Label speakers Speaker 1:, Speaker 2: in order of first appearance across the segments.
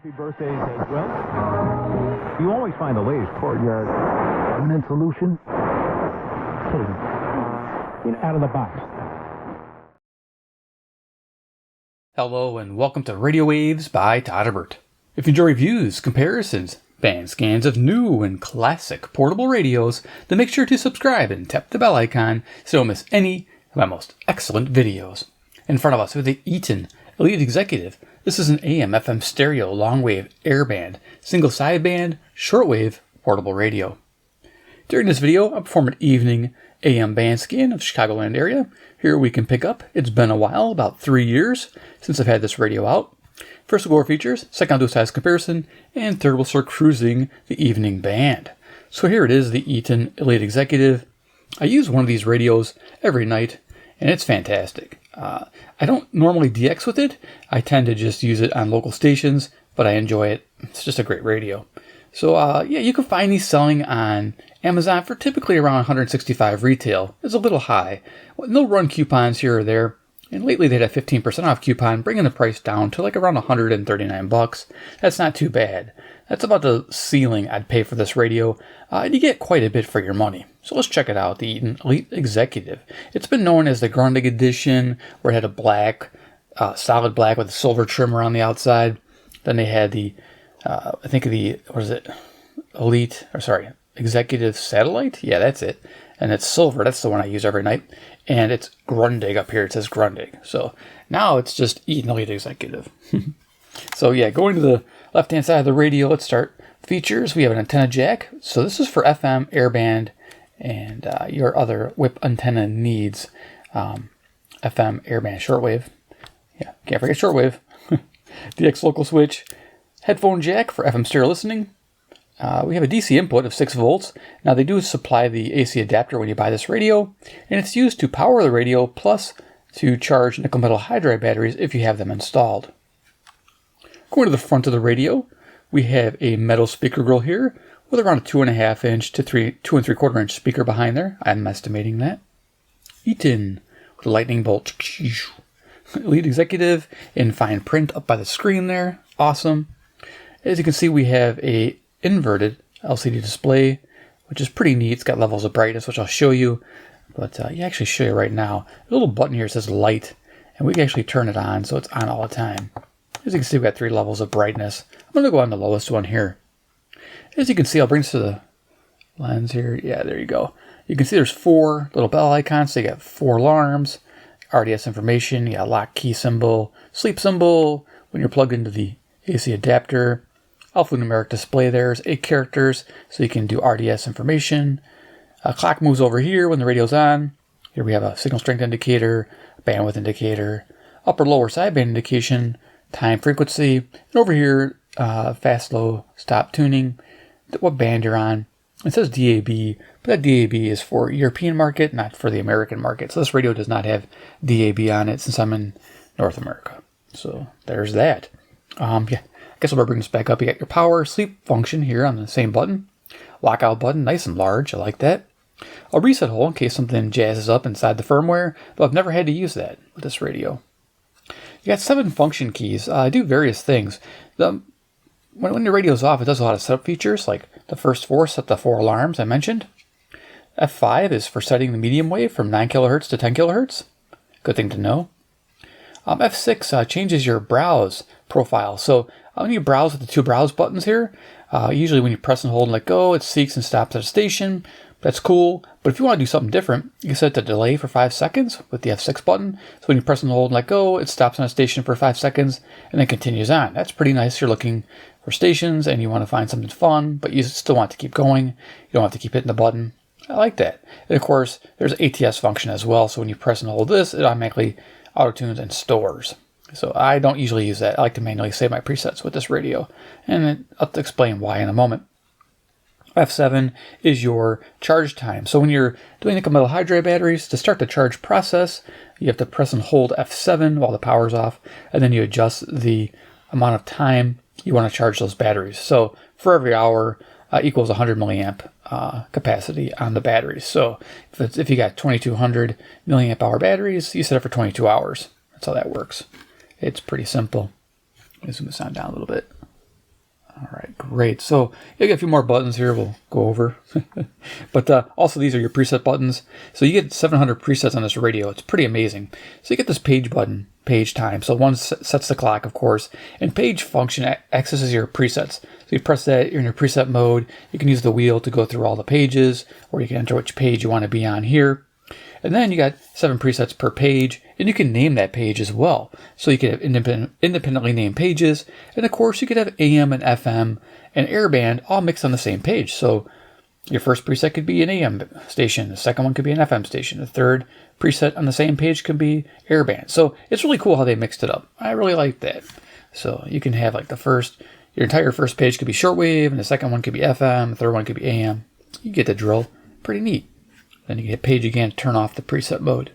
Speaker 1: Happy birthdays as well. You always find the latest courtyard permanent solution. Out of the box.
Speaker 2: Hello and welcome to Radio Waves by Todderbert. If you enjoy reviews, comparisons, band scans of new and classic portable radios, then make sure to subscribe and tap the bell icon so you don't miss any of my most excellent videos. In front of us we have the Eton Elite Executive. This is an AM/FM stereo long-wave airband, single sideband, shortwave portable radio. During this video, I'll perform an evening AM band scan of the Chicagoland area. Here we can pick up, it's been a while, about 3 years since I've had this radio out. First we'll go over features, second I'll do a size comparison, and third we'll start cruising the evening band. So here it is, the Eton Elite Executive. I use one of these radios every night, and it's fantastic. I don't normally DX with it. I tend to just use it on local stations, but I enjoy it. It's just a great radio. So yeah, you can find these selling on Amazon for typically around $165 retail. It's a little high. They'll run coupons here or there, and lately they had a 15% off coupon, bringing the price down to like around $139. That's not too bad. That's about the ceiling I'd pay for this radio, and you get quite a bit for your money. So let's check it out, the Eton Elite Executive. It's been known as the Grundig Edition, where it had a black, solid black with a silver trim around the outside. Then they had the, I think the, what is it, Executive Satellite? Yeah, that's it. And it's silver, that's the one I use every night. And it's Grundig up here, it says Grundig. So now it's just Eton Elite Executive. So yeah, going to the left-hand side of the radio, let's start features. We have an antenna jack. So this is for FM, airband, and your other whip antenna needs. FM, airband, shortwave. Yeah, can't forget shortwave. DX local switch. Headphone jack for FM stereo listening. We have a DC input of 6 volts. Now they do supply the AC adapter when you buy this radio, and it's used to power the radio plus to charge nickel metal hydride batteries if you have them installed. Going to the front of the radio, we have a metal speaker grill here with around a 2.5 inch to 2 3/4 inch speaker behind there. I'm estimating that. Eton with a lightning bolt. Elite Executive in fine print up by the screen there. Awesome. As you can see, we have a inverted LCD display, which is pretty neat. It's got levels of brightness, which I'll show you. But yeah, actually show you right now. A little button here says light, and we can actually turn it on so it's on all the time. As you can see, we've got 3 levels of brightness. I'm going to go on the lowest one here. As you can see, I'll bring this to the lens here. Yeah, there you go. You can see there's 4 little bell icons. So you got 4 alarms, RDS information, you got a lock key symbol, sleep symbol when you're plugged into the AC adapter. Alphanumeric display there's 8 characters, so you can do RDS information. A clock moves over here when the radio's on. Here we have a signal strength indicator, a bandwidth indicator, upper lower sideband indication, time frequency, and over here, fast, low, stop tuning, what band you're on. It says DAB, but that DAB is for European market, not for the American market. So this radio does not have DAB on it since I'm in North America. So there's that. Yeah, I guess I'll bring this back up. You got your power sleep function here on the same button. Lockout button, nice and large, I like that. A reset hole in case something jazzes up inside the firmware, though I've never had to use that with this radio. You got 7 function keys. Do various things. When your radio's off, it does a lot of setup features, like the first 4 set the 4 alarms I mentioned. F5 is for setting the medium wave from 9 kHz to 10 kHz. Good thing to know. F6 changes your browse profile. So when you browse with the 2 browse buttons here, usually when you press and hold and let go, it seeks and stops at a station. That's cool, but if you want to do something different, you can set the delay for 5 seconds with the F6 button. So when you press and hold and let go, it stops on a station for 5 seconds and then continues on. That's pretty nice. You're looking for stations and you want to find something fun, but you still want to keep going. You don't have to keep hitting the button. I like that. And of course, there's an ATS function as well. So when you press and hold this, it automatically auto-tunes and stores. So I don't usually use that. I like to manually save my presets with this radio, and I'll explain why in a moment. F7 is your charge time. So when you're doing nickel metal hydride batteries, to start the charge process, you have to press and hold F7 while the power's off, and then you adjust the amount of time you want to charge those batteries. So for every hour equals 100 milliamp capacity on the batteries. So if you got 2200 milliamp hour batteries, you set it for 22 hours. That's how that works. It's pretty simple. Let me zoom this down a little bit. great. So you get a few more buttons here we'll go over. But also these are your preset buttons. So you get 700 presets on this radio. It's pretty amazing. So you get this page button, page time. So one sets the clock, of course. And page function accesses your presets. So you press that, you're in your preset mode. You can use the wheel to go through all the pages, or you can enter which page you want to be on here. And then you got 7 presets per page, and you can name that page as well. So you could have independently named pages, and of course you could have AM and FM and airband all mixed on the same page. So your first preset could be an AM station, the second one could be an FM station, the third preset on the same page could be airband. So it's really cool how they mixed it up. I really like that. So you can have like your entire first page could be shortwave, and the second one could be FM, the third one could be AM. You get the drill. Pretty neat. Then you hit page again to turn off the preset mode.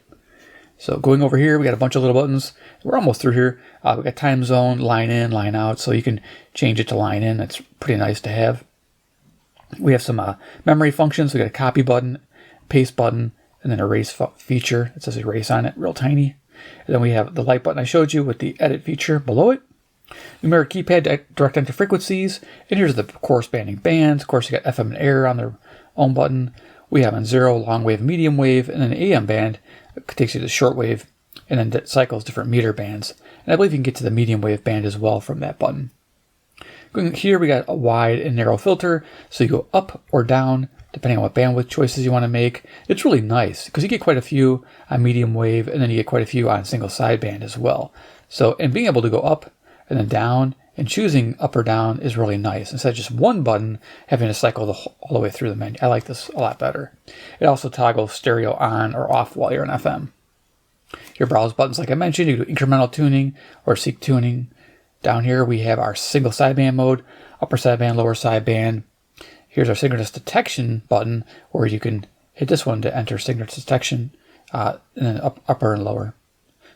Speaker 2: So going over here, we got a bunch of little buttons. We're almost through here. We got time zone, line in, line out. So you can change it to line in. That's pretty nice to have. We have some memory functions. We got a copy button, paste button, and then erase feature. It says erase on it, real tiny. And then we have the light button I showed you with the edit feature below it. Numeric keypad, direct enter frequencies. And here's the corresponding bands. Of course, you got FM and air on their own button. We have on 0, long wave, medium wave, and then AM band takes you to short wave, and then it cycles different meter bands. And I believe you can get to the medium wave band as well from that button. Going here, we got a wide and narrow filter, so you go up or down depending on what bandwidth choices you want to make. It's really nice because you get quite a few on medium wave, and then you get quite a few on single sideband as well. So, and being able to go up and then down and choosing up or down is really nice. Instead of just one button having to cycle all the way through the menu. I like this a lot better. It also toggles stereo on or off while you're in FM. Your browse buttons, like I mentioned, you do incremental tuning or seek tuning. Down here we have our single sideband mode, upper sideband, lower sideband. Here's our synchronous detection button, where you can hit this one to enter synchronous detection, and then upper and lower.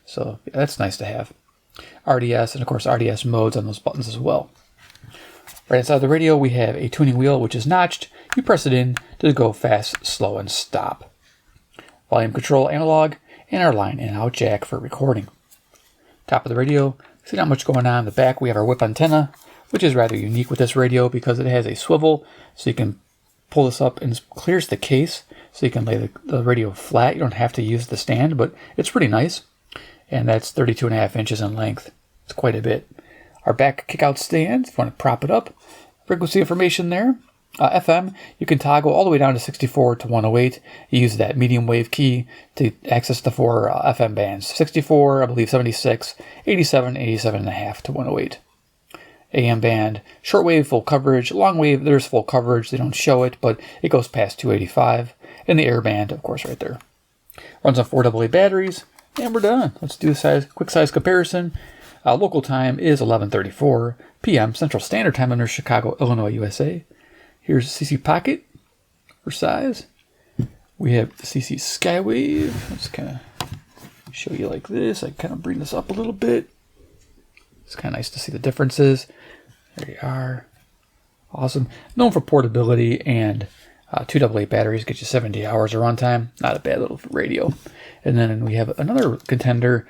Speaker 2: So yeah, that's nice to have. RDS, and of course RDS modes on those buttons as well. Right inside the radio we have a tuning wheel which is notched. You press it in to go fast, slow, and stop. Volume control analog, and our line in and out jack for recording. Top of the radio, see not much going on. In the back we have our whip antenna, which is rather unique with this radio because it has a swivel, so you can pull this up and it clears the case, so you can lay the radio flat. You don't have to use the stand, but it's pretty nice. And that's 32.5 inches in length. It's quite a bit. Our back kick-out stand, if you want to prop it up. Frequency information there. FM, you can toggle all the way down to 64 to 108. You use that medium wave key to access the 4 FM bands. 64, I believe 76, 87, 87.5 to 108. AM band, shortwave, full coverage. Long wave, there's full coverage. They don't show it, but it goes past 285. And the air band, of course, right there. Runs on 4 AA batteries. And we're done. Let's do a quick size comparison. Local time is 11:34 p.m. Central Standard Time under Chicago, Illinois, USA. Here's CC Pocket for size. We have the CC Skywave. Let's kind of show you like this. I kind of bring this up a little bit. It's kind of nice to see the differences. There you are. Awesome. Known for portability and 2 AA batteries get you 70 hours of runtime. Not a bad little radio. And then we have another contender.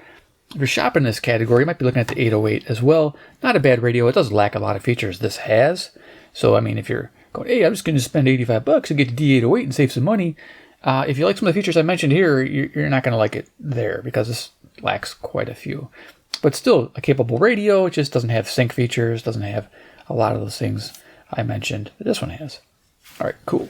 Speaker 2: If you're shopping in this category, you might be looking at the 808 as well. Not a bad radio. It does lack a lot of features. This has. So, I mean, if you're going, hey, I'm just going to spend $85 and get the D808 and save some money. If you like some of the features I mentioned here, you're not going to like it there because this lacks quite a few. But still a capable radio. It just doesn't have sync features. Doesn't have a lot of those things I mentioned that this one has. All right, cool.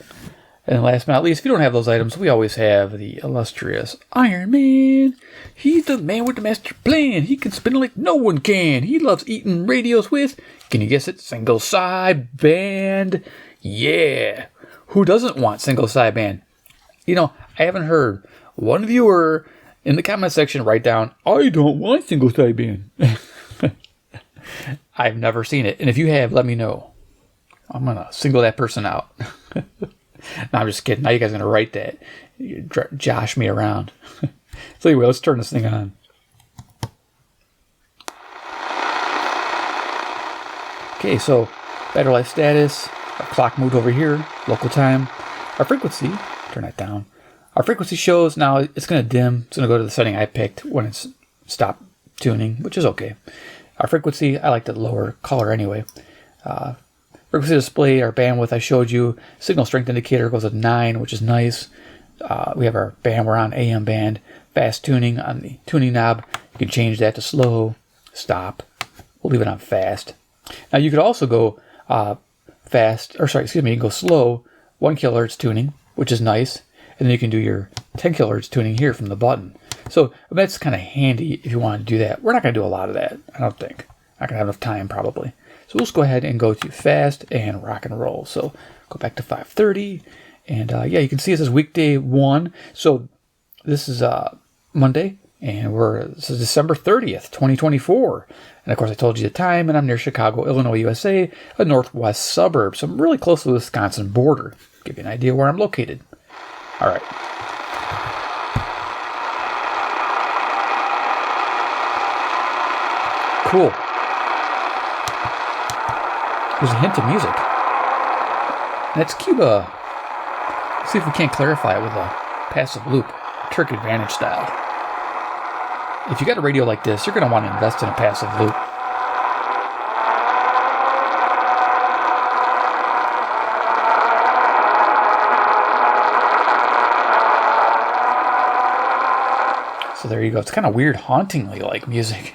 Speaker 2: And last but not least, if you don't have those items, we always have the illustrious Iron Man. He's the man with the master plan. He can spin like no one can. He loves eating radios with, can you guess it, single sideband. Yeah. Who doesn't want single sideband? You know, I haven't heard one viewer in the comment section write down, I don't want single sideband. I've never seen it. And if you have, let me know. I'm going to single that person out. No, I'm just kidding. Now you guys are going to write that. You josh me around. So anyway, let's turn this thing on. Okay, so battery life status. Our clock moved over here. Local time. Our frequency. Turn that down. Our frequency shows now it's going to dim. It's going to go to the setting I picked when it's stopped tuning, which is okay. Our frequency, I like the lower color anyway. Frequency display, our bandwidth I showed you. Signal strength indicator goes at 9, which is nice. We have our band, we're on AM band. Fast tuning on the tuning knob. You can change that to slow, stop. We'll leave it on fast. Now you could also go you can go slow, 1 kHz tuning, which is nice. And then you can do your 10 kHz tuning here from the button. So that's kind of handy if you want to do that. We're not going to do a lot of that, I don't think. Not going to have enough time probably. So we'll just go ahead and go to fast and rock and roll. So go back to 5:30. And you can see it says weekday 1. So this is Monday. And this is December 30th, 2024. And of course, I told you the time, and I'm near Chicago, Illinois, USA, a northwest suburb. So I'm really close to the Wisconsin border. Give you an idea where I'm located. All right. Cool. There's a hint of music. That's Cuba. Let's see if we can't clarify it with a passive loop, Turk Advantage style. If you got a radio like this, you're going to want to invest in a passive loop. So there you go. It's kind of weird, hauntingly like music.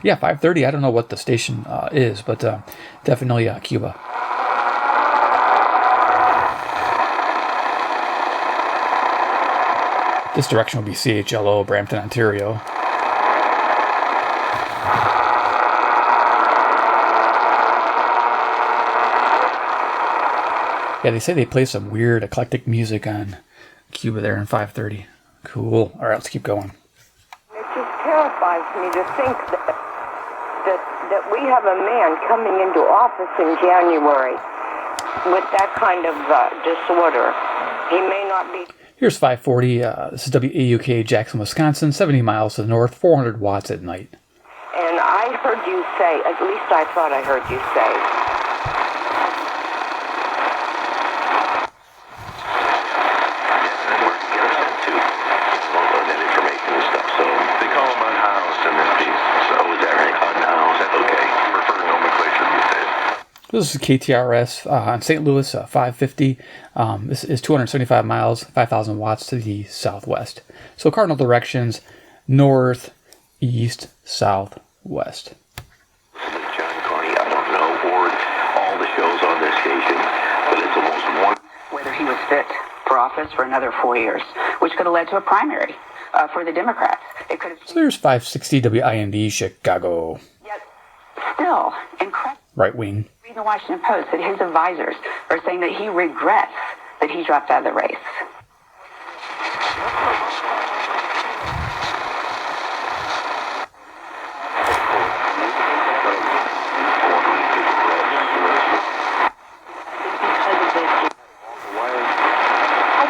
Speaker 2: Yeah, 5:30. I don't know what the station is, but definitely Cuba. This direction would be CHLO, Brampton, Ontario. Yeah, they say they play some weird, eclectic music on Cuba there in 5:30. Cool. All right, let's keep going.
Speaker 3: It just terrifies me to think that we have a man coming into office in January with that kind of disorder. He may not be...
Speaker 2: Here's 540. This is WAUK Jackson, Wisconsin, 70 miles to the north, 400 watts at night.
Speaker 3: And I heard you say, at least I thought I heard you say,
Speaker 2: This is KTRS on St. Louis, 550. This is 275 miles, 5,000 watts to the southwest. So cardinal directions, north, east, south, west.
Speaker 4: John Carney, I don't know, or all the shows on this station, but it's almost one.
Speaker 5: Whether he was fit for office for another 4 years, which could have led to a primary for the Democrats. It could have.
Speaker 2: So there's 560 WIND, Chicago.
Speaker 5: Yet, still, incredible.
Speaker 2: Right wing.
Speaker 5: Reading the Washington Post that his advisors are saying that he regrets that he dropped out of the race.
Speaker 3: I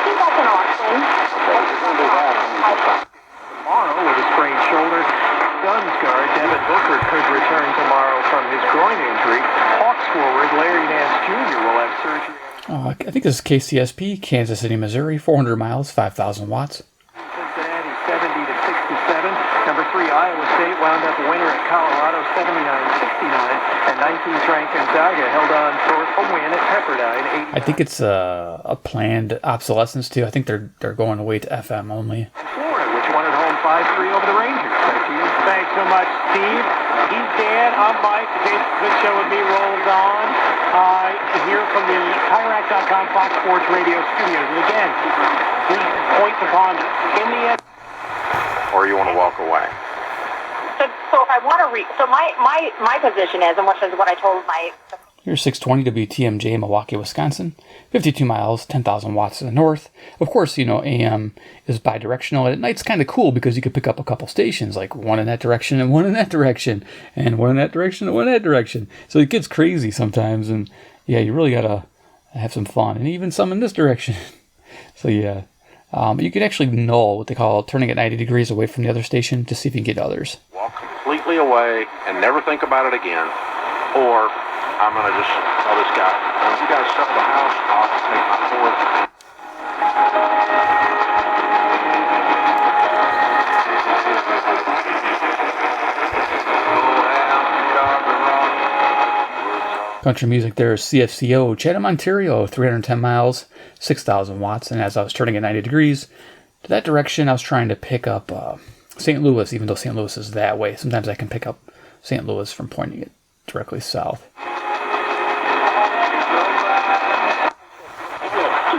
Speaker 3: think that's an option.
Speaker 6: Tomorrow with a sprained shoulder. Suns guard Devin Booker could return tomorrow from his groin injury. Hawks forward Larry Nance Jr. will have surgery.
Speaker 2: I think this is KCSP, Kansas City, Missouri, 400 miles, 5,000 watts.
Speaker 6: Cincinnati 70 to 67. Number 3 Iowa State wound up a winner at Colorado 79-69, and 19th ranked Gonzaga held on for a win at Pepperdine.
Speaker 2: I think it's a planned obsolescence too. I think they're going away to FM only.
Speaker 6: Florida, which won at home 5-3 over the Rangers. Back to you.
Speaker 7: Thanks so much, Steve. He's Dan. I'm Mike. The Jason Smith Show with me rolls on here from the TireRack.com Fox Sports Radio studios. And again, please point the ponder in the end.
Speaker 4: Or you want to walk away.
Speaker 8: So if I want to so my position is, and which is what I told my...
Speaker 2: Here's 620 WTMJ, Milwaukee, Wisconsin, 52 miles, 10,000 watts to the north. Of course, AM is bidirectional, and at night's kind of cool because you could pick up a couple stations, like one in that direction and one in that direction, and one in that direction and one in that direction. So it gets crazy sometimes, and yeah, you really gotta have some fun, and even some in this direction. So yeah, you can actually null what they call turning at 90 degrees away from the other station to see if you can get others.
Speaker 4: Walk completely away and never think about it again. Or I'm going to just tell this guy, you got to step in the house, I'll take my fourth.
Speaker 2: Country music there is CFCO, Chatham, Ontario, 310 miles, 6,000 watts. And as I was turning at 90 degrees to that direction, I was trying to pick up St. Louis, even though St. Louis is that way. Sometimes I can pick up St. Louis from pointing it directly south.
Speaker 8: Can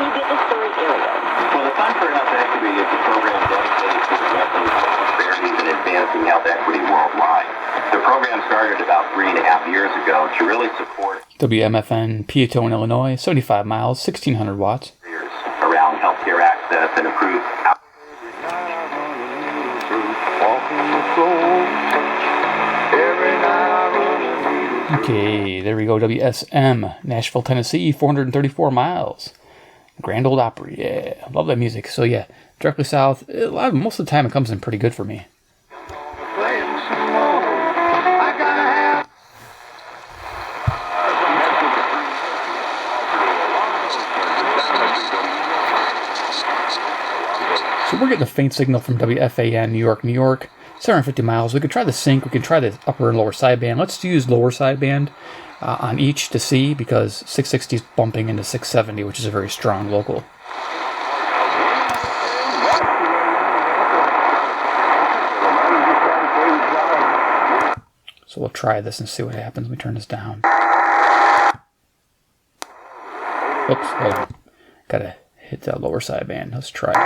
Speaker 8: you get the storage area?
Speaker 9: Well, the Fund for Health Equity is a program dedicated to the weapons disparities and advancing health equity worldwide. The program started about 3.5 years ago to really support
Speaker 2: WMFN, Eton, Illinois, 75 miles, 1,600 watts.
Speaker 9: Around healthcare access and improved
Speaker 2: Okay, there we go. WSM, Nashville, Tennessee, 434 miles. Grand Ole Opry, yeah. Love that music. So yeah, directly south. Most of the time it comes in pretty good for me. So we're getting a faint signal from WFAN, New York, New York. 750 miles. We could try the sync. We could try the upper and lower sideband. Let's use lower sideband on each to see, because 660 is bumping into 670, which is a very strong local. So we'll try this and see what happens when we turn this down. Oops, hold on. Gotta hit that lower sideband. Let's try it.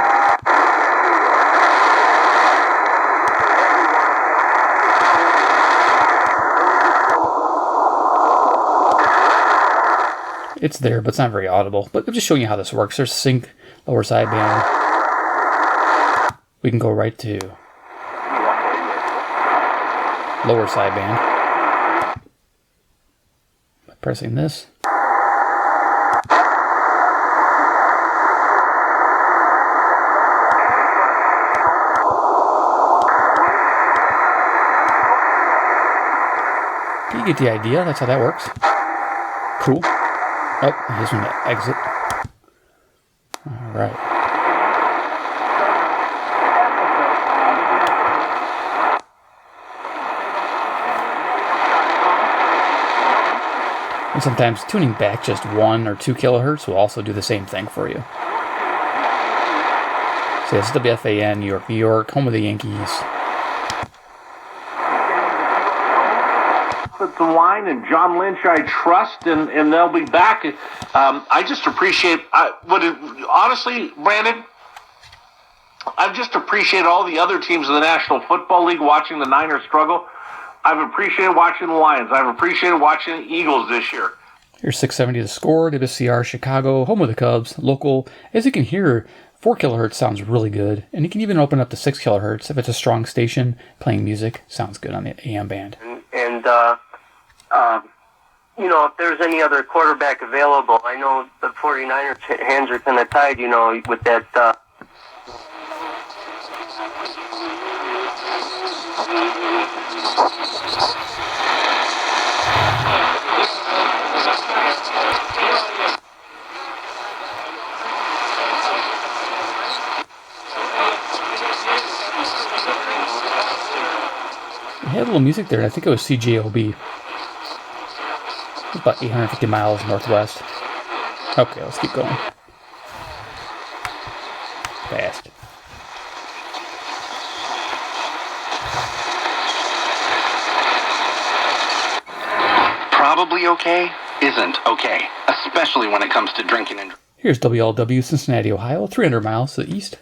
Speaker 2: It's there, but it's not very audible. But I'm just showing you how this works. There's sync, lower sideband. We can go right to lower sideband by pressing this. You get the idea. That's how that works. Cool. Oh, here's one to exit. All right. And sometimes tuning back just 1 or 2 kilohertz will also do the same thing for you. So this is WFAN, New York, New York, home of the Yankees.
Speaker 4: The line and John Lynch I trust, and they'll be back. I just appreciate honestly, Brandon, I just appreciate all the other teams in the National Football League watching the Niners struggle. I've appreciated watching the Lions. I've appreciated watching the Eagles this year.
Speaker 2: Here's 670 the score, WCR Chicago, home of the Cubs, local. As you can hear, 4 kilohertz sounds really good, and you can even open up to 6 kilohertz if it's a strong station playing music. Sounds good on the AM band.
Speaker 10: You know, if there's any other quarterback available, I know the 49ers hands are kind of tied, you know, with that.
Speaker 2: It had a little music there, and I think it was CJOB. It's about 850 miles northwest. Okay, let's keep going. Fast.
Speaker 11: Probably okay isn't okay, especially when it comes to drinking and...
Speaker 2: Here's WLW, Cincinnati, Ohio, 300 miles to the east.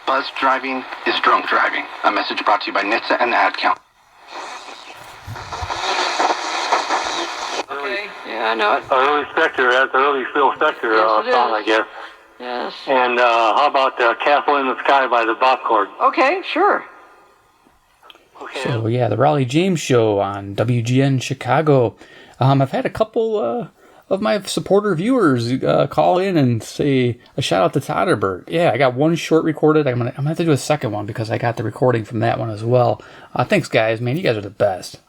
Speaker 11: Buzz driving is drunk driving. A message brought to you by NHTSA and the Ad Count.
Speaker 10: Yeah, I know it.
Speaker 6: Early Spectre, that's early Phil Spectre song, I guess.
Speaker 10: Yes.
Speaker 6: And how about Castle in the Sky by the Bop Chord?
Speaker 10: Okay, sure.
Speaker 6: Okay.
Speaker 2: So yeah, the Raleigh James Show on WGN Chicago. I've had a couple of my supporter viewers call in and say a shout out to Todderbert. Yeah, I got one short recorded. I'm gonna have to do a second one because I got the recording from that one as well. Thanks guys, man, you guys are the best.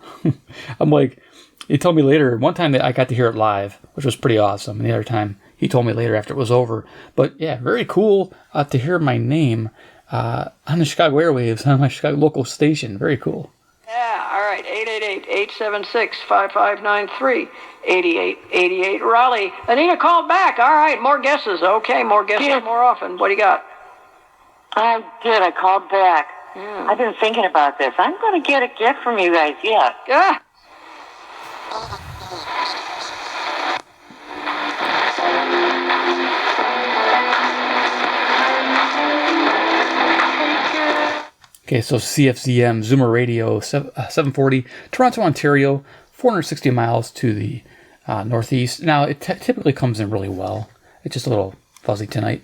Speaker 2: I'm like, he told me later, one time that I got to hear it live, which was pretty awesome. And the other time, he told me later after it was over. But yeah, very cool to hear my name on the Chicago airwaves, on my Chicago local station. Very cool.
Speaker 10: Yeah, all right.
Speaker 12: right, 888-876-5593. 8888 Raleigh. Anita called back. All right, more guesses. Okay, more guesses more often. What do you got?
Speaker 3: I'm good. I called back. I've been thinking about this. I'm going to get a gift from you guys. Yeah.
Speaker 2: Okay, so CFZM Zoomer Radio 740, Toronto, Ontario, 460 miles to the northeast. Now, it typically comes in really well. It's just a little fuzzy tonight.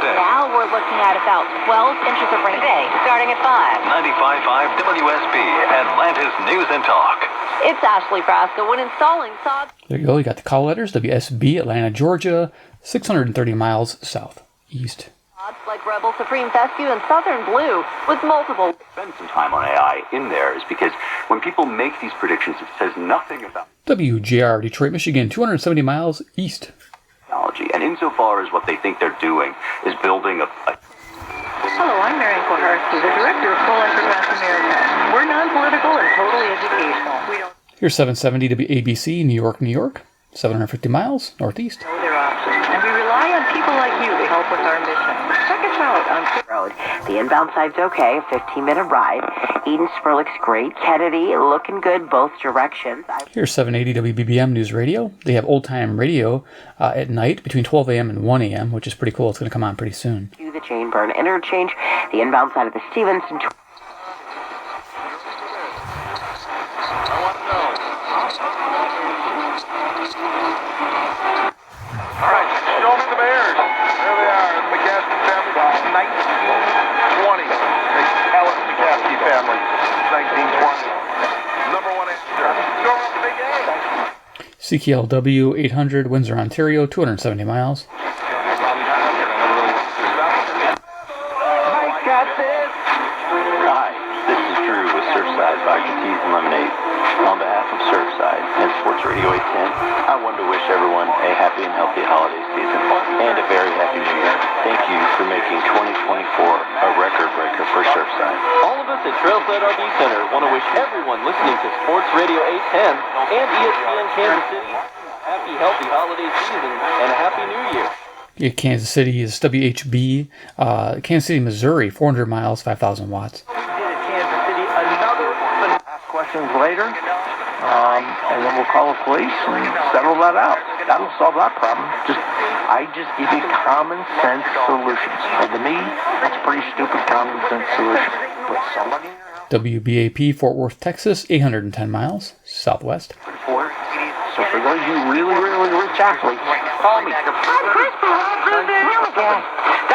Speaker 13: Now we're looking at about 12 inches of rain today, starting at 5.
Speaker 14: 95.5 WSB, Atlanta's News and Talk.
Speaker 13: It's Ashley Frasca. When installing sods...
Speaker 2: There you go. You got the call letters. WSB, Atlanta, Georgia, 630 miles southeast.
Speaker 13: like Rebel Supreme Fescue and Southern Blue with multiple...
Speaker 15: Spend some time on AI in there is because when people make these predictions, it says nothing about...
Speaker 2: WJR, Detroit, Michigan, 270 miles east.
Speaker 15: ...technology. And insofar as what they think they're doing is building a...
Speaker 16: Hello, I'm Marian Koharski, the director of Full Across America. We're non-political and totally educational. We don't
Speaker 2: Here's 770 WABC, New York, New York, 750 miles northeast.
Speaker 16: know their options, and we rely on people like you to help with our mission. Check us out on
Speaker 17: Road. The inbound side's okay, a 15-minute ride. Eden Spur looks great. Kennedy looking good both directions.
Speaker 2: Here's 780 WBBM News Radio. They have old-time radio at night between 12 a.m. and 1 a.m., which is pretty cool. It's going to come on pretty soon.
Speaker 17: To the Jane Byrne interchange, the inbound side of the Stevenson.
Speaker 18: All right, show me the Bears. There they are, the McCaskey family, 1920. The Alex McCaskey family, 1920. Number one answer. Show them the big game.
Speaker 2: CKLW 800, Windsor, Ontario, 270 miles.
Speaker 18: I got this.
Speaker 19: Hi, this is Drew with Surfside Vodka Teas and Lemonade. On behalf of Surfside and Sports Radio 810, I wanted to wish everyone a happy and healthy holiday season and a very happy new year. Thank you for making 2024 a record breaker for Surfside.
Speaker 20: All of us at Trailside RV Center want to wish everyone listening to Sports Radio 810 and ESPN Kansas City a happy, healthy holiday season and a happy new year.
Speaker 2: Yeah, Kansas City is WHB. Kansas City, Missouri, 400 miles, 5,000 watts.
Speaker 18: Kansas City, another ask questions later, and then we'll call the police and settle that out. That'll solve that problem. I just give you common sense solutions. And to me, that's a pretty stupid common sense solution. Put somebody in your
Speaker 2: WBAP, Fort Worth, Texas, 810 miles, southwest.
Speaker 18: So for those of you really, really rich athletes, call me.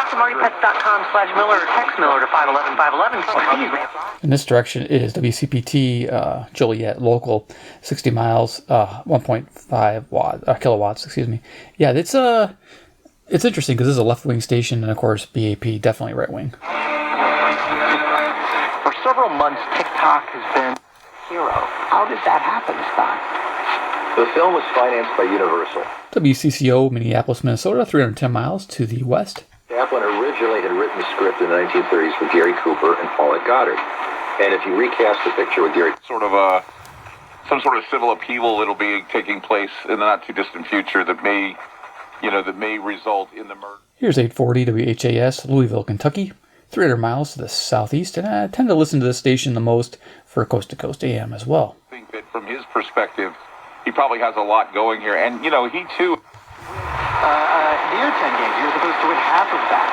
Speaker 17: DrMartyPets.com/Miller or text Miller to 511-511.
Speaker 2: In this direction is WCPT, Joliet, local, 60 miles, 1.5 kilowatts, excuse me. Yeah, it's interesting because this is a left-wing station, and of course, BAP, definitely right-wing.
Speaker 18: For several months, TikTok has been hero. How did that happen this time?
Speaker 9: The film was financed by Universal.
Speaker 2: WCCO, Minneapolis, Minnesota, 310 miles to the west.
Speaker 9: Kaplan originally had written the script in the 1930s for Gary Cooper and Paulette Goddard. And if you recast the picture with Gary...
Speaker 21: some sort of civil upheaval that'll be taking place in the not-too-distant future that may result in the murder.
Speaker 2: Here's 840 WHAS, Louisville, Kentucky, 300 miles to the southeast, and I tend to listen to this station the most for Coast to Coast AM as well.
Speaker 21: I think that from his perspective, he probably has a lot going here, and he too.
Speaker 6: The Eton game, you're supposed to win half of that.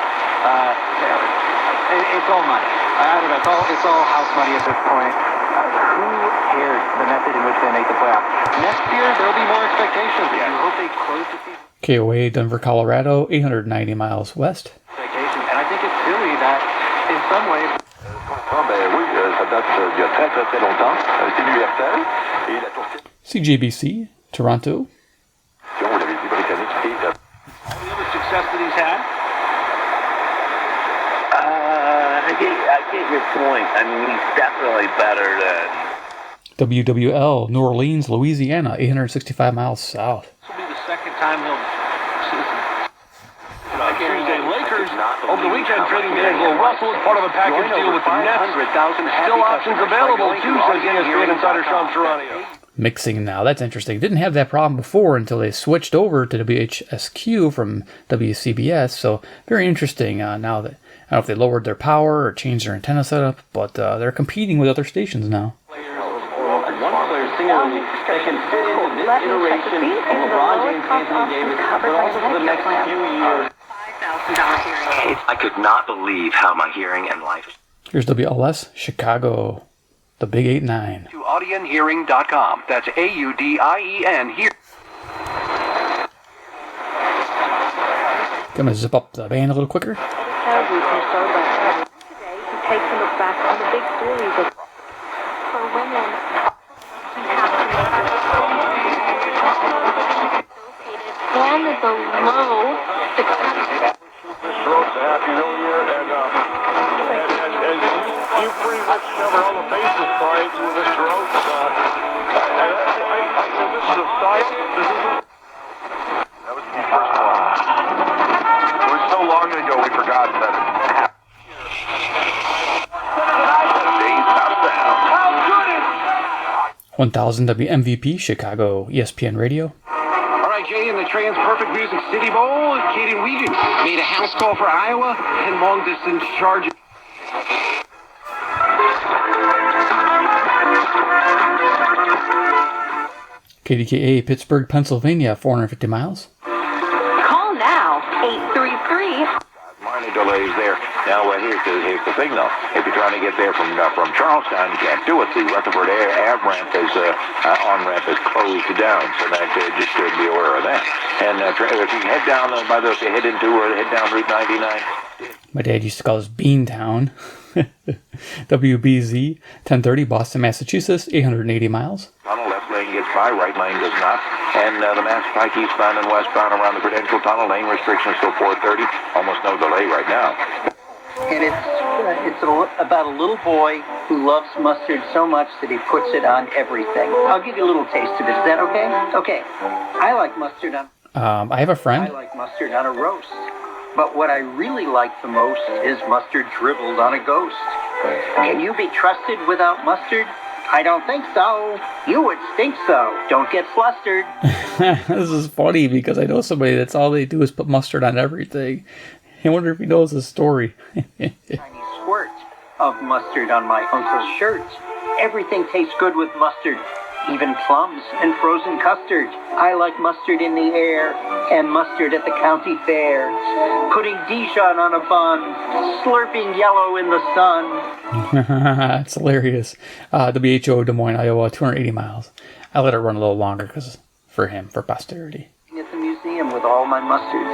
Speaker 6: It's all money. I don't know. It's all house money at this point. Who cares the method in which they make the playoffs? Next year, there'll be more expectations. You hope they close the season.
Speaker 2: KOA, Denver, Colorado, 890 miles west.
Speaker 6: Expectations, and I think it's silly that, in some ways.
Speaker 18: Ça date d'il y a très très très longtemps. C'est l'URTL et la tour.
Speaker 2: CJBC, Toronto.
Speaker 18: All the other success that he's had.
Speaker 10: I get your point. I mean, he's definitely better than...
Speaker 2: WWL, New Orleans, Louisiana, 865 miles south.
Speaker 18: This will be the second time he'll... Tuesday, Lakers
Speaker 6: Over the weekend, trading D'Angelo Russell as part of a package deal with the Nets. Still options available, too, says ESPN insider Sean Serrano.
Speaker 2: Mixing now, that's interesting. Didn't have that problem before until they switched over to WHSQ from WCBS, so very interesting now that, I don't know if they lowered their power or changed their antenna setup, but they're competing with other stations now.
Speaker 20: One player singularly that can fit into this iteration of LeBron James, Anthony Davis, but also for the next few years.
Speaker 9: I could not believe how my hearing and life...
Speaker 2: Here's WLS, Chicago, the Big 8-9.
Speaker 6: To audionhearing.com. That's AUDIEN here.
Speaker 2: Gonna zip up the band a little quicker.
Speaker 16: Today, he takes a look back on the big stories of for women. And the low success.
Speaker 6: Happy New Year, and you pretty much cover all the bases right with Mr. Oates. This is a style. That was the first one. It was so long ago we forgot that it happened. How good is
Speaker 2: 1000 WMVP, Chicago ESPN Radio.
Speaker 6: All right, Jay, in the Trans Perfect Music City Bowl, Kaden Wiegand made a house call for Iowa and long-distance charge.
Speaker 2: KDKA, Pittsburgh, Pennsylvania, 450 miles.
Speaker 16: Call now, 833.
Speaker 1: Minor delays there. Now, here's the thing, though. If you're trying to get there from Charlestown, you can't do it. The Rutherford on-ramp is closed down, so that just should be aware of that. And if you head down, by the way, if you head into or head down Route 99.
Speaker 2: My dad used to call this Beantown. WBZ, 1030, Boston, Massachusetts, 880 miles.
Speaker 1: Tunnel, left lane gets by, right lane does not. And the Mass Pike eastbound and westbound around the Prudential Tunnel, lane restrictions till 4:30. Almost no delay right now.
Speaker 22: And it's about a little boy who loves mustard so much that he puts it on everything. I'll give you a little taste of it. Is that okay? Okay. I like mustard on...
Speaker 2: I have a friend.
Speaker 22: I like mustard on a roast. But what I really like the most is mustard dribbled on a ghost. Can you be trusted without mustard? I don't think so. You would stink so. Don't get flustered.
Speaker 2: This is funny because I know somebody that's all they do is put mustard on everything. I wonder if he knows the story.
Speaker 22: Tiny squirt of mustard on my uncle's shirt. Everything tastes good with mustard. Even plums and frozen custard. I like mustard in the air and mustard at the county fair. Putting Dijon on a bun, slurping yellow in the sun.
Speaker 2: It's hilarious. WHO, Des Moines, Iowa, 280 miles. I let it run a little longer because for him, for posterity.
Speaker 22: At the museum with all my mustards.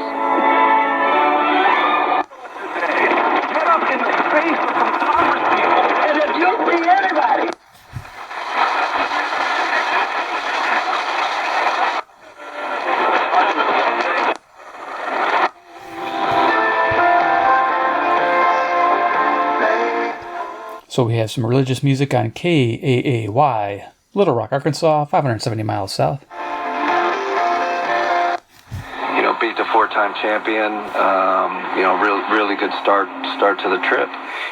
Speaker 22: Get up in the face of some congresspeople, and if you see anybody.
Speaker 2: So we have some religious music on KAAY, Little Rock, Arkansas, 570 miles south.
Speaker 20: Beat the four-time champion. Really good start to the trip,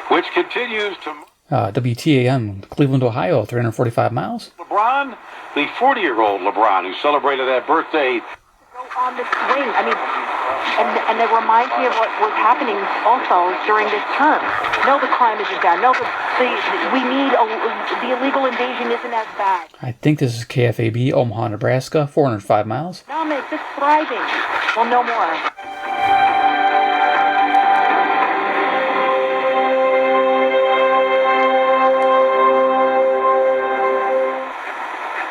Speaker 20: which continues to.
Speaker 2: WTAM, Cleveland, Ohio, 345 miles.
Speaker 6: LeBron, the 40-year-old LeBron, who celebrated that birthday.
Speaker 16: On the swing, and it reminds me of what was happening also during this term. No, the crime isn't down. No, the illegal invasion isn't as bad.
Speaker 2: I think this is KFAB, Omaha, Nebraska, 405 miles.
Speaker 16: No, man, it's just thriving. Well, no more.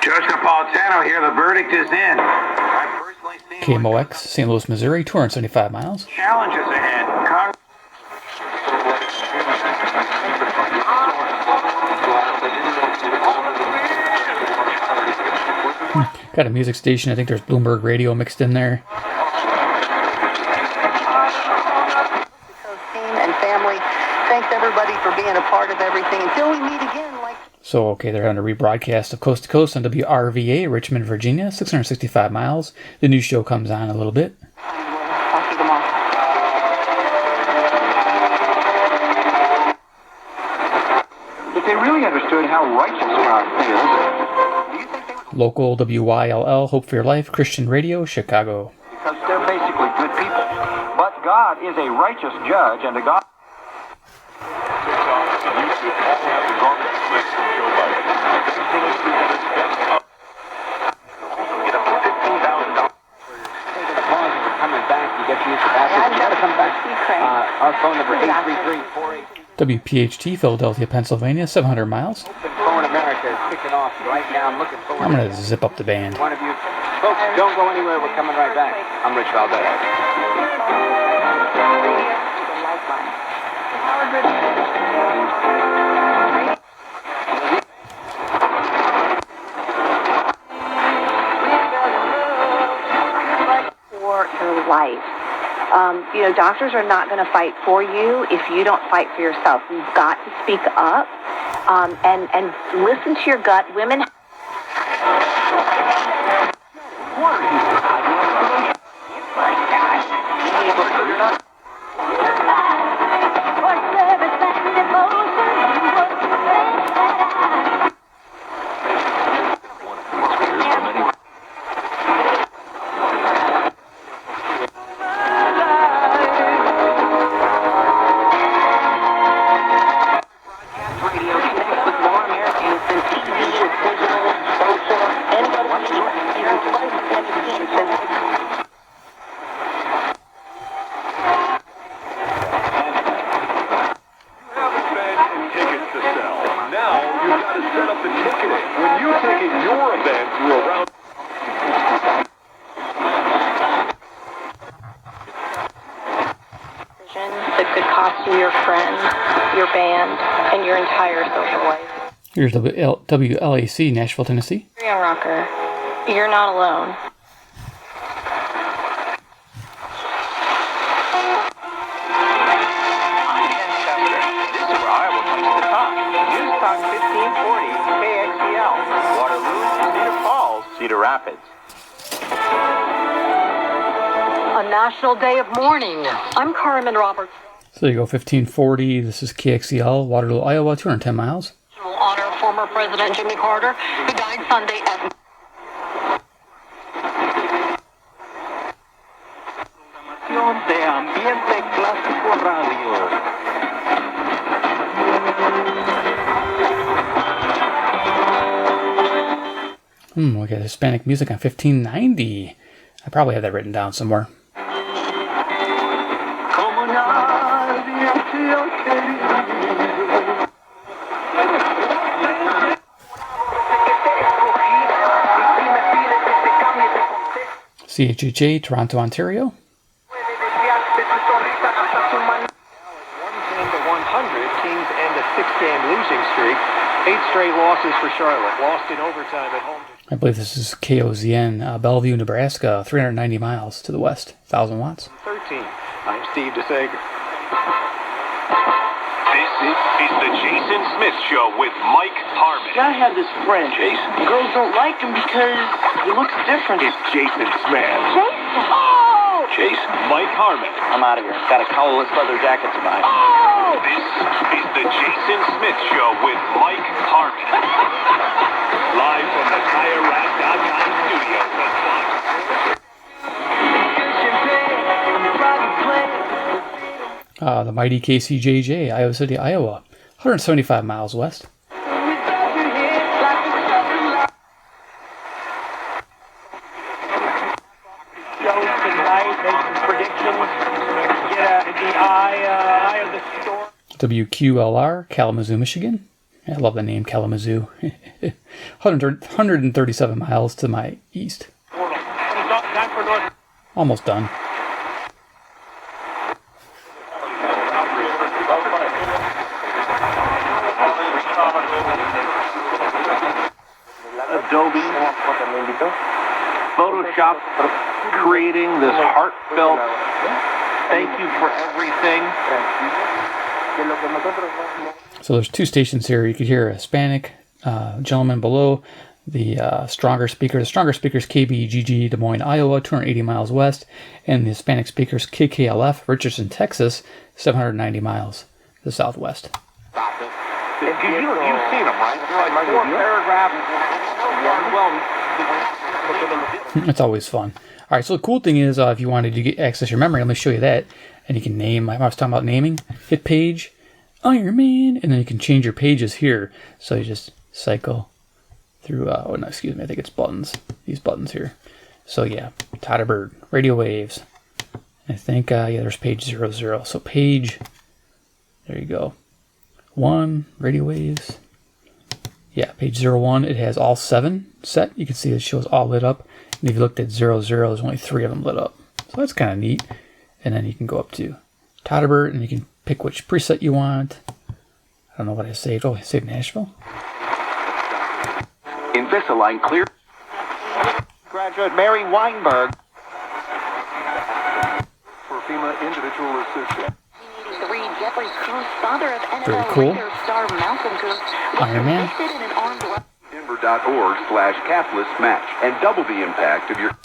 Speaker 23: Judge Napolitano here. The verdict is in.
Speaker 2: KMOX, St. Louis, Missouri, 275 miles.
Speaker 23: Challenges ahead.
Speaker 2: Got a music station. I think there's Bloomberg Radio mixed in there.
Speaker 16: Team and family, thanks everybody for being a part of everything. Until we meet again,
Speaker 2: So, okay, they're on a rebroadcast of Coast to Coast on WRVA, Richmond, Virginia, 665 miles. The new show comes on a little bit.
Speaker 16: Talk to you tomorrow.
Speaker 5: they really understood how righteous God is.
Speaker 2: Local WYLL, Hope for Your Life, Christian Radio, Chicago.
Speaker 5: Because they're basically good people. But God is a righteous judge, and a God...
Speaker 18: Our phone number 833-48.
Speaker 2: WPHT, Philadelphia, Pennsylvania, 700 miles.
Speaker 18: Phone America is kicking off right now. I'm looking forward
Speaker 2: I'm going to zip up the band.
Speaker 18: one of you. Folks, don't go anywhere. We're coming right back. I'm Rich Valdez.
Speaker 17: For your life. Doctors are not going to fight for you if you don't fight for yourself. You've got to speak up and listen to your gut. Women.
Speaker 2: Here's WLAC, Nashville, Tennessee.
Speaker 7: Young rocker, you're not alone.
Speaker 5: This is where Iowa comes to the top. News Talk 1540, KXCL. Waterloo, Cedar Falls, Cedar Rapids.
Speaker 8: A national day of mourning. I'm Carmen Roberts.
Speaker 2: So you go 1540. This is KXCL, Waterloo, Iowa, 210 miles.
Speaker 8: Honor former President Jimmy Carter, who died Sunday at...
Speaker 5: De Ambiente Clásico Radio.
Speaker 2: We got Hispanic music on 1590. I probably have that written down somewhere. CHHA, Toronto, Ontario.
Speaker 6: 100, Kings end a 6-game losing streak. 8 straight losses for Charlotte. Lost in overtime at home.
Speaker 2: I believe this is KOZN, Bellevue, Nebraska, 390 miles to the west, 1,000 watts.
Speaker 6: 13. I'm Steve DeSager.
Speaker 14: This is the Jason Smith Show with Mike Harmon.
Speaker 18: I have this friend, Jason. Girls don't like him because he looks different.
Speaker 14: It's Jason Smith.
Speaker 18: Jason! Oh!
Speaker 14: Jason. Mike Harmon.
Speaker 18: I'm out of here. Got a collarless leather jacket to buy.
Speaker 14: Oh! This is the Jason Smith Show with Mike Harmon. Live from the TireRack.com studios at Fox.
Speaker 2: The mighty KCJJ, Iowa City, Iowa, 175 miles west. WQLR, Kalamazoo, Michigan. I love the name Kalamazoo. 137 miles to my east. Almost done.
Speaker 4: Adobe, Photoshop, creating this heartfelt thank you for everything.
Speaker 2: So there's 2 stations here. You could hear a Hispanic gentleman below the stronger speaker. The stronger speakers KBGG, Des Moines, Iowa, 280 miles west, and the Hispanic speakers KKLF, Richardson, Texas, 790 miles to the southwest.
Speaker 5: If
Speaker 14: You've seen them, right? They're like 4 paragraphs.
Speaker 2: It's always fun. All right, so the cool thing is if you wanted to access your memory, let me show you that. And you can name, I was talking about naming, hit page, Iron Man, and then you can change your pages here. So you just cycle through, oh no, excuse me, I think it's buttons, these buttons here. So yeah, Todderbert, radio waves. I think, yeah, there's page 00. So page, there you go. 1, radio waves. Yeah, page 01, it has all 7 set. You can see it shows all lit up. And if you looked at 00, there's only 3 of them lit up. So that's kind of neat. And then you can go up to Todderbert, and you can pick which preset you want. I don't know what I saved. Oh, I saved Nashville.
Speaker 14: Invisalign Clear. Graduate Mary Weinberg.
Speaker 6: For FEMA individual assistance.
Speaker 2: Very cool. Iron Man.
Speaker 14: Denver.org/Catalyst-Match and double the impact of your...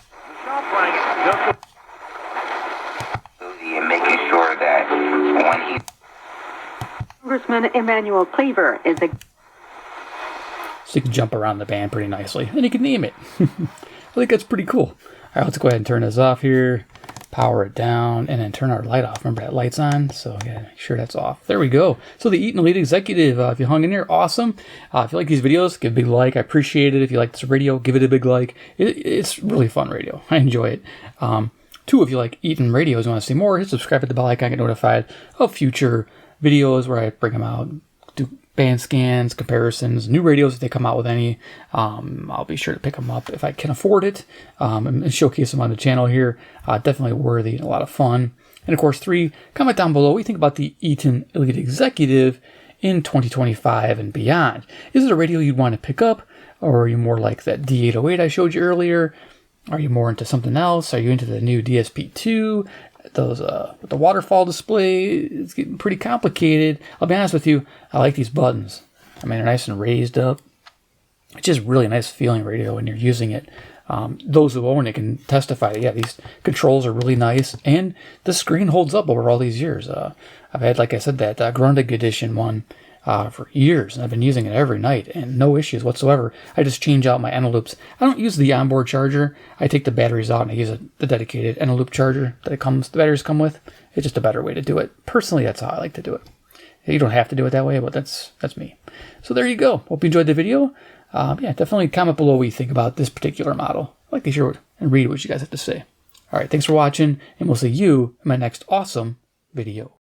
Speaker 9: And making sure that when he...
Speaker 8: Congressman Emmanuel Cleaver is a...
Speaker 2: So you can jump around the band pretty nicely. And you can name it. I think that's pretty cool. All right, let's go ahead and turn this off here. Power it down, and then turn our light off. Remember that light's on, so yeah, make sure that's off. There we go. So the Eton Elite Executive, if you hung in there, awesome. If you like these videos, give a big like. I appreciate it. If you like this radio, give it a big like. It's really fun radio. I enjoy it. 2, if you like Eton radios and want to see more, hit subscribe, hit the bell icon, get notified of future videos where I bring them out, do band scans, comparisons, new radios if they come out with any. I'll be sure to pick them up if I can afford it and showcase them on the channel here. Definitely worthy and a lot of fun. And of course, 3, comment down below what you think about the Eton Elite Executive in 2025 and beyond. Is it a radio you'd want to pick up, or are you more like that D808 I showed you earlier? Are you more into something else? Are you into the new DSP2? Those with the waterfall display, it's getting pretty complicated. I'll be honest with you, I like these buttons. I mean, they're nice and raised up. It's just really a nice feeling radio when you're using it. Those who own it can testify that, yeah, these controls are really nice, and the screen holds up over all these years. I've had, like I said, that Grundig edition one for years, and I've been using it every night, and no issues whatsoever. I just change out my Eneloops. I don't use the onboard charger. I take the batteries out, and I use the dedicated Eneloop charger that the batteries come with. It's just a better way to do it. Personally, that's how I like to do it. You don't have to do it that way, but that's me. So there you go. Hope you enjoyed the video. Yeah, definitely comment below what you think about this particular model. I'd like to hear and read what you guys have to say. All right, thanks for watching, and we'll see you in my next awesome video.